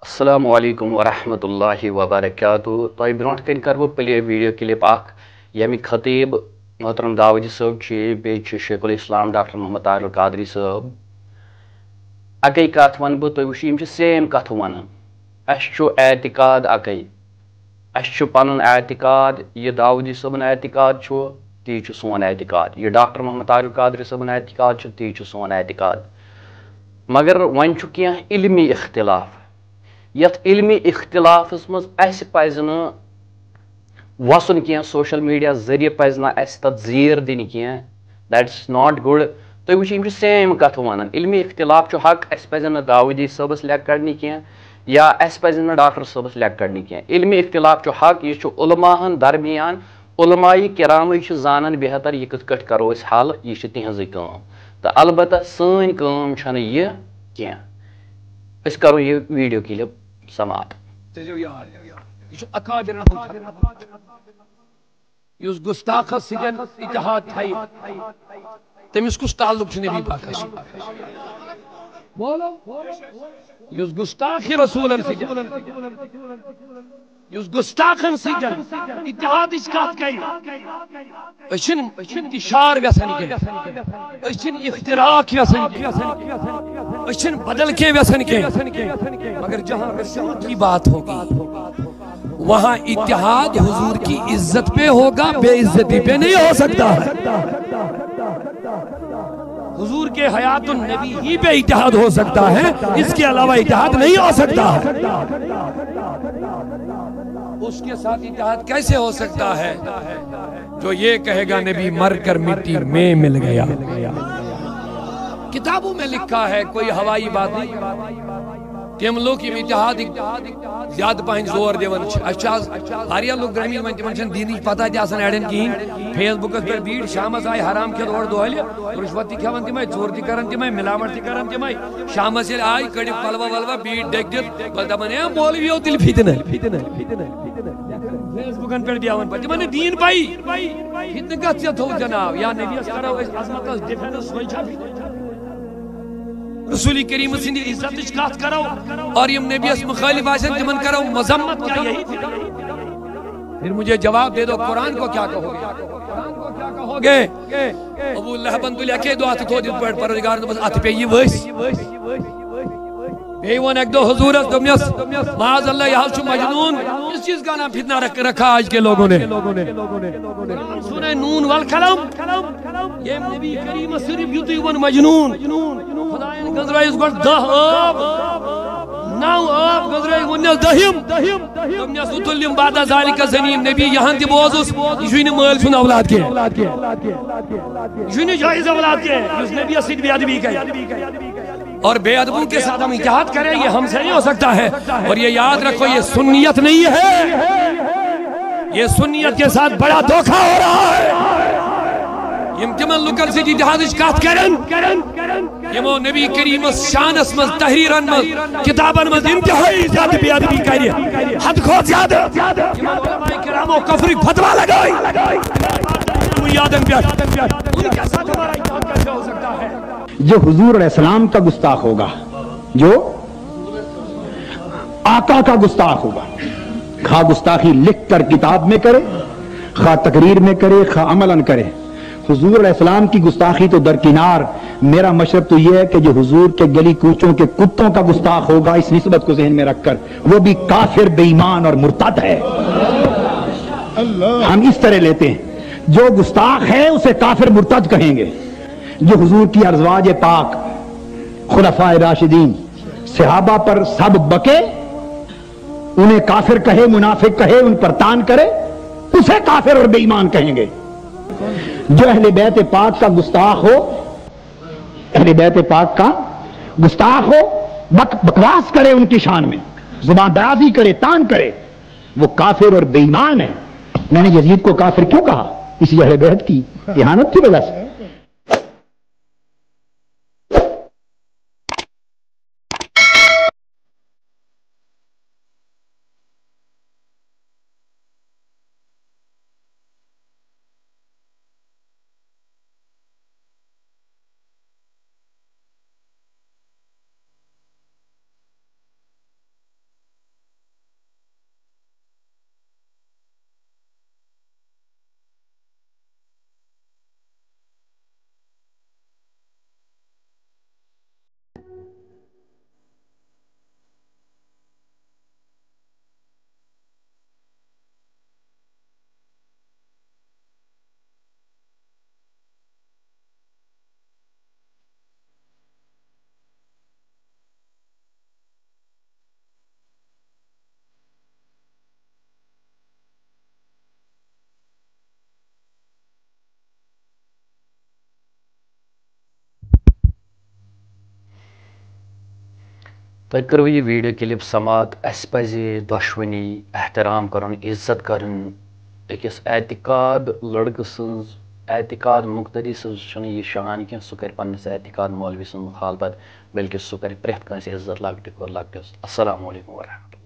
السلام علیکم ورحمۃ اللہ وبرکاتہ تہ برونٹ کن کر بہ پلے ویڈیو کلپ اخ یمی خطیب محترم داودی صٲب چھ بیٚیہِ شیخ الاسلام ڈاکٹر محمد طاہر القادری صٲب اکے کتھ ون بہ تُہۍ وٕچھِو یِم چھِ سیم کتھ ونان اسہِ چھُ اعتقاد اکے اسہِ چھُ پنُن اعتقاد یہِ داودی صٲبُن اعتقاد چھُ تی چھُ سون اعتقاد یہِ ڈاکٹر محمد طاہر القادری صٲبُن اعتقاد چھُ تی چھُ سون اعتقاد مگر وۄنۍ چھُ کینٛہہ علمی اختلاف یتھ علمی اختلافس مز اسہِ پزِ نہٕ وسُن کینٛہہ سوشل میڈیا ذریعہ پزِ نہٕ اسہِ تتھ زیٖر دِنہِ کینٛہہ دیٹس ناٹ گُڈ تُہۍ وٕچھِو یِم چھِ سیم کتھ ونان علمی اختلاف چھُ حق اسہِ پزن نہٕ داودی صٲبس لیٚکھ کڑنہِ کینٛہہ یا اسہِ پزن نہٕ ڈاکٹر صٲبس لیٚکھ کڑنہِ کینٛہہ علمی اختلاف چھُ حق یہِ چھُ علماہن درمیان علمائی کرامٕے چھِ زانان بہتر یہِ کِتھ کٲٹھۍ کرو أسۍ حل یہِ چھِ تِہنٛزٕے کٲم تہٕ البتہ سٲنۍ کٲم چھنہٕ یہِ کینٛہہ أسۍ کرو یہِ ویٖڈیو کلپ سماعت یُس گستاخس سۭتۍ اتحاد تھایہِ تٔمِس کُس تعلق چھُ نبی پاکس یُس گستاخی رسولن سۭتۍ یُس گستاخن سۭتۍ اتحادٕچ کتھ کرِ أسۍ چھِنہٕ انتشار یژھان کینٛہہ أسۍ چھِنہٕ اختراق یژھان کینٛہہ أسۍ چھِنہٕ بدل کینٛہہ یژھان کینٛہہ مگر جہاں رسول کی بات ہوگی وہاں اتحاد حضور کی عزت پہ ہوگا بے عزتی پہ نہیں ہو سکتا ہے حضور کے حیات النبی ہی پہ اتحاد ہو سکتا ہے اس کے علاوہ اتحاد نہیں ہو سکتا ہے اس کے ساتھ اتحاد کیسے ہو سکتا ہے جو یہ کہے گا نبی مر کر مٹی میں مل گیا کتابوں میں لکھا ہے کوئی ہوائی بات نہیں تم لوگ یم اتحاد زیادہ پہن زور دِوان واریاہ لوگ گرمیٖن وۄنۍ تِمن چھنہٕ دیٖنٕچ پتہ تہِ آسان اڑٮ۪ن کِہیٖنۍ فیس بُکس پٮ۪ٹھ بیٖٹھ شامس آیہِ حرام کھٮ۪تھ اورٕ دۄہلہِ رُشوت تہِ کھٮ۪وان تِمے ژوٗر تہِ کران تِمے ملاوٹ تہِ کران تِمے شامس ییٚلہِ آیہِ کٔڑِکھ پلوا ولوا بیٖٹھ ڈٔکۍ دِتھ بس دپان ہے مولوِیو تیٚلہِ فِتنہٕ فیس بُکن پٮ۪ٹھ بیٚہوان پتہٕ تِمن نہٕ دیٖن پایی فِتنہٕ کتھ ژےٚ تھوٚو جناب یا نبیس کرو أسۍ عظمتس ڈِفینس سۄے چھا رسول کریم سندی عزت کت کرو اور یم نبیس مخالف آسن تمن کرو مذمت کیا یہی تھی پھر مجھے جواب دے دو قرآن کو کیا کہو گے قرآن کو کیا کہو گے ابو لہبن تُلہِ اکے دۄہ اتھٕ تھوٚد یِتھ پٲٹھۍ پروردگارن دوٚپُس اتھٕ پیٚیہِ یہِ ؤسۍ بیٚیہِ ووٚن اکہِ دۄہ حضوٗرس دوٚپنس معاذ اللہ یہ حظ چھُ مجنون کس چیز کا نام فتنہ رکھا آج کے لوگوں نے سورہ نون والقلم یہ نبی کریم صرف یُتُے ووٚن مجنون خدایَن گٔنٛزرٲیِس گۄڈٕ 10 آب 9 آب گٔنٛزرٲیِکھ ووٚننس دٔہِم دوٚپنس اُتُلِم بعد ذالِکَ زنیٖم نبی یہاں تہِ بوزُس یہِ چھُے نہٕ مٲلۍ سُنٛد اولاد کینٛہہ یہِ چھُے نہٕ جٲیِز اولاد کینٛہہ یُس نبیَس سۭتۍ بے ادبی کرِ اور بے ادبوں کے ساتھ ہم اتحاد کریں یہ ہم سے نہیں ہو سکتا ہے اور یہ یاد رکھو یہ سنیت نہیں ہے یہ سنیت کے ساتھ بڑا دھوکہ ہو رہا ہے یم تمن لوکن سے اتحادچ کت کرن یمو نبی کریم شانس مز تحریرن مز کتابن مز انتہائی زیادہ بے ادبی کری حد کھوت زیادہ علماء کرامو کفر فتوا لگائی بنیادن پہ ان کے ساتھ ہمارا اتحاد کیسے ہو سکتا ہے جو حضور علیہ السلام کا گستاخ ہوگا جو آقا کا گستاخ ہوگا خواہ گستاخی لکھ کر کتاب میں کرے خواہ تقریر میں کرے خواہ عملاً کرے حضور علیہ السلام کی گستاخی تو درکنار میرا مشرب تو یہ ہے کہ جو حضور کے گلی کوچوں کے کتوں کا گستاخ ہوگا اس نسبت کو ذہن میں رکھ کر وہ بھی کافر بے ایمان اور مرتد ہے ہم اس طرح لیتے ہیں جو گستاخ ہے اسے کافر مرتد کہیں گے جو حضور کی ازواج پاک خلفاء راشدین صحابہ پر سب بکے انہیں کافر کہے منافق کہے ان پر تان کرے اسے کافر اور بے ایمان کہیں گے جو اہل بیت پاک کا گستاخ ہو اہل بیت پاک کا گستاخ ہو بکواس کرے ان کی شان میں زبان درازی کرے تان کرے وہ کافر اور بے ایمان ہے میں نے یزید کو کافر کیوں کہا اسی اہل بیت کی اہانت کی وجہ سے تُہۍ کٔرٕو یہِ ویٖڈیو کِلِپ سماعت اَسہِ پَزِ دۄشوٕنی احترام کَرُن عزت کَرُن أکِس اعتقاد لڑکہٕ سٕنٛز اعتقاد مُقتدی سٕنٛز چھُنہٕ یہِ شان کینٛہہ سُہ کَرِ پنٛنِس اعتقاد مولوی سٕنٛز مُخالفت بلکہِ سُہ کَرِ پرٛٮ۪تھ کٲنٛسہِ عزت لۄکٹہِ کھۄتہٕ لۄکٹِس. السلام علیکم ورحمتہ اللہ.